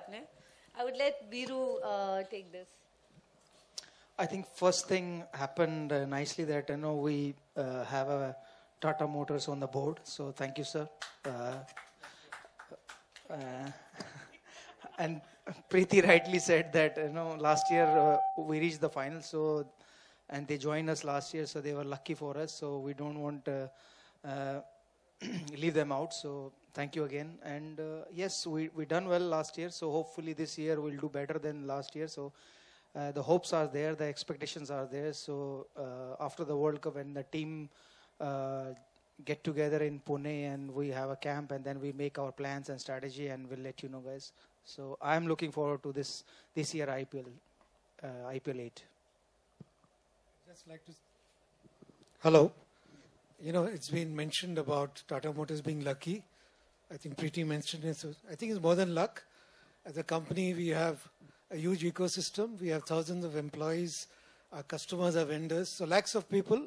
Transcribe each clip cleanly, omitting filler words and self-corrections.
आपने. I would let Viru take this. I think first thing happened nicely that we have a Tata Motors on the board. So thank you, sir. Uh, and Preeti rightly said that last year we reached the final. So and they joined us last year, so they were lucky for us. So we don't want uh, leave them out. So thank you again. And yes, we done well last year. So hopefully this year we'll do better than last year. So the hopes are there, the expectations are there. So after the World Cup, when the team get together in Pune and we have a camp, and then we make our plans and strategy, and we'll let you know, guys. So I'm looking forward to this year IPL 8. Just like to. Hello. It's been mentioned about Tata Motors being lucky. I think Preeti mentioned it. So I think it's more than luck. As a company, we have a huge ecosystem. We have thousands of employees. Our customers are vendors. So lakhs of people.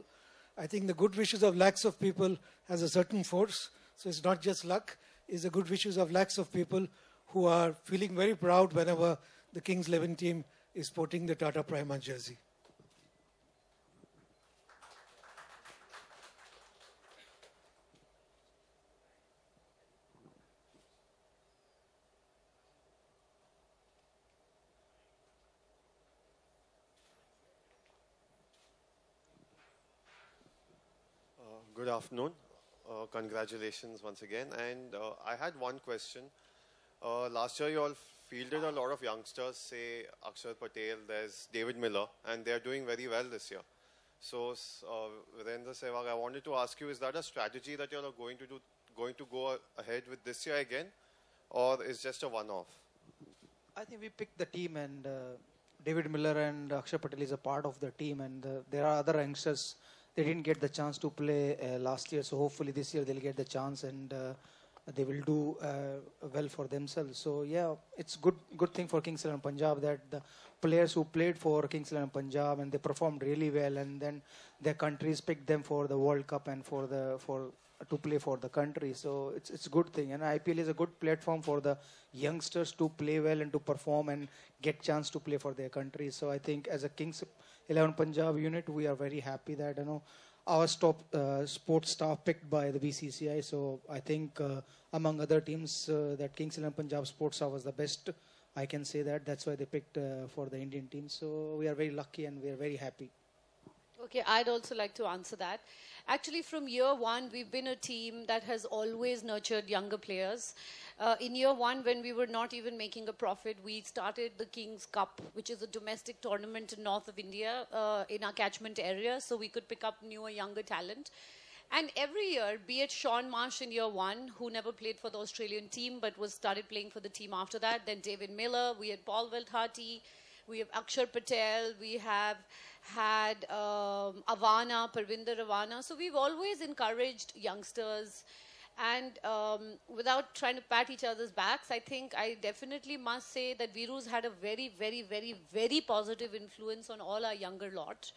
I think the good wishes of lakhs of people has a certain force. So it's not just luck. It's the good wishes of lakhs of people who are feeling very proud whenever the Kings 11 team is sporting the Tata Prima jersey. Good afternoon. Congratulations once again. And I had one question. Last year you all fielded a lot of youngsters, say Akshar Patel, there's David Miller, and they're doing very well this year. So Virendra Sehwag, I wanted to ask you, is that a strategy that you all are going to go ahead with this year again, or is just a one-off? I think we picked the team, and David Miller and Akshar Patel is a part of the team, and there are other youngsters. They didn't get the chance to play last year, so hopefully this year they'll get the chance, and they will do well for themselves. So yeah, it's good thing for Kings 11 Punjab that the players who played for Kings 11 Punjab and they performed really well, and then their countries picked them for the World Cup and to play for the country. So it's a good thing, and IPL is a good platform for the youngsters to play well and to perform and get chance to play for their country. So I think as a Kings 11 Punjab unit, we are very happy that our top sports staff picked by the BCCI. So I think among other teams that Kings 11 Punjab sports staff was the best. I can say that. That's why they picked for the Indian team. So we are very lucky and we are very happy. Okay, I'd also like to answer that. Actually, from year one, we've been a team that has always nurtured younger players. In year one, when we were not even making a profit, we started the Kings Cup, which is a domestic tournament in north of India in our catchment area, so we could pick up newer, younger talent. And every year, be it Sean Marsh in year one, who never played for the Australian team, but started playing for the team after that, then David Miller, we had Paul Velthati, we have Akshar Patel, we have had Avana, Parvinder Avana. So we've always encouraged youngsters. And without trying to pat each other's backs, I think I definitely must say that Viru's had a very, very, very, very positive influence on all our younger lot.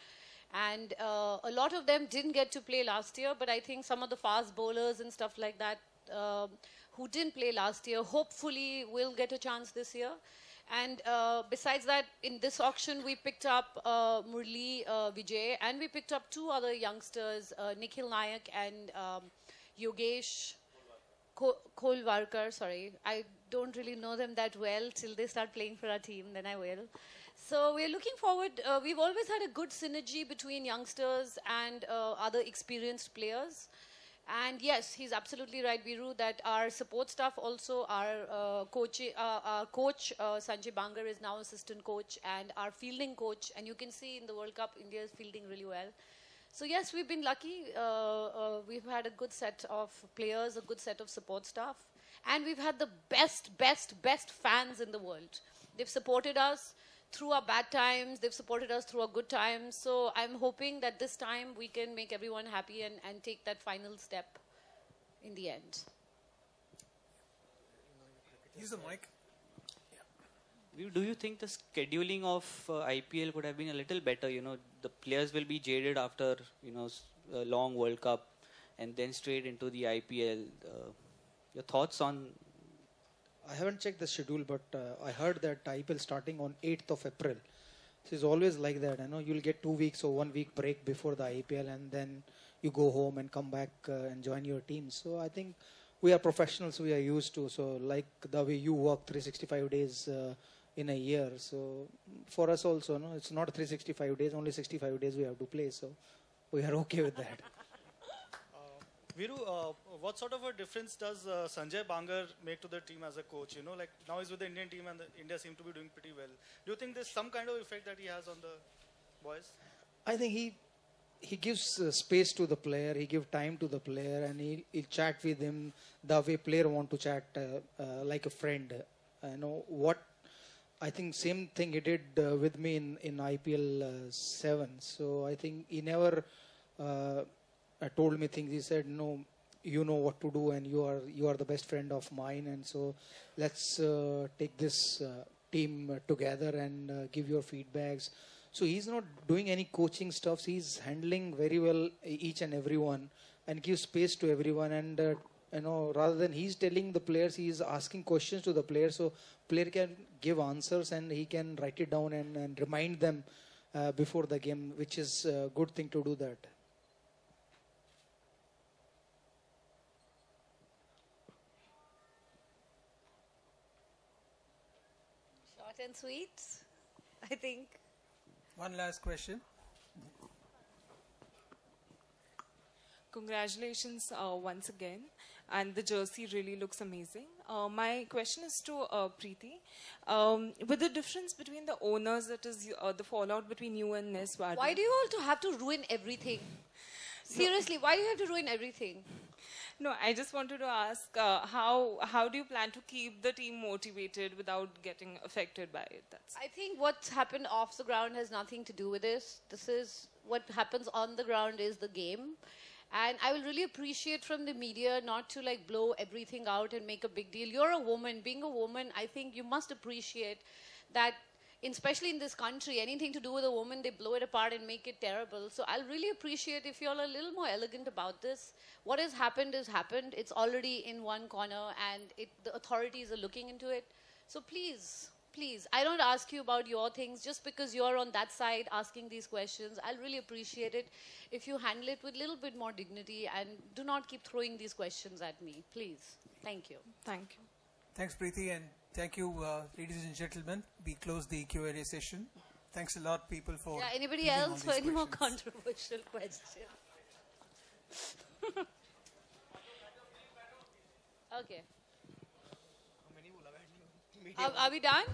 And a lot of them didn't get to play last year, but I think some of the fast bowlers and stuff like that who didn't play last year, hopefully will get a chance this year. And besides that, in this auction, we picked up Murli Vijay, and we picked up two other youngsters, Nikhil Nayak and Yogesh Kolvarkar. Sorry, I don't really know them that well till they start playing for our team, then I will. So we're looking forward. We've always had a good synergy between youngsters and other experienced players. And yes, he's absolutely right, Viru, that our support staff also, our coach Sanjay Bangar is now assistant coach, and our fielding coach, and you can see in the World Cup, India is fielding really well. So yes, we've been lucky. We've had a good set of players, a good set of support staff, and we've had the best fans in the world. They've supported us through our bad times, they've supported us through our good times. So I'm hoping that this time we can make everyone happy and take that final step in the end. Use the mic. Do you think the scheduling of IPL could have been a little better? The players will be jaded after, a long World Cup and then straight into the IPL. Your thoughts on I haven't checked the schedule, but I heard that IPL starting on 8th of April. So it's always like that. I know you'll get 2 weeks or 1 week break before the IPL, and then you go home and come back and join your team. So I think we are professionals. We are used to. So like the way you work 365 days in a year. So for us also, no, it's not 365 days. Only 65 days we have to play. So we are okay with that. Viru, what sort of a difference does Sanjay Bangar make to the team as a coach? You know, like now he's with the Indian team and India seem to be doing pretty well. Do you think there's some kind of effect that he has on the boys? I think he gives space to the player. He gives time to the player, and he'll chat with him the way player want to chat, like a friend. I know what. I think same thing he did with me in IPL 7. So I think he never told me things. He said, "No, you know what to do, and you are the best friend of mine, and so let's take this team together and give your feedbacks." So he's not doing any coaching stuff. He's handling very well each and everyone and gives space to everyone. And rather than he's telling the players, he's asking questions to the players, so player can give answers and he can write it down and remind them before the game, which is a good thing to do that. Short and sweet, I think. One last question. Congratulations once again, and the jersey really looks amazing. My question is to Preeti. With the difference between the owners, that is the fallout between you and Nes Wadi. Why do you all have to ruin everything? Seriously, why do you have to ruin everything? No, I just wanted to ask, how do you plan to keep the team motivated without getting affected by it? I think what's happened off the ground has nothing to do with this. This is what happens on the ground is the game. And I will really appreciate from the media not to like blow everything out and make a big deal. You're a woman. Being a woman, I think you must appreciate that, especially in this country, anything to do with a woman, they blow it apart and make it terrible. So I'll really appreciate if you're a little more elegant about this. What has happened is happened. It's already in one corner and the authorities are looking into it. So please, please, I don't ask you about your things just because you're on that side asking these questions. I'll really appreciate it if you handle it with a little bit more dignity and do not keep throwing these questions at me, please. Thank you. Thank you. Thanks, Preeti, and thank you, ladies and gentlemen. We close the Q&A session. Thanks a lot, people, for... Yeah, anybody bringing all else these for any more questions. controversial questions? Okay. Are we done?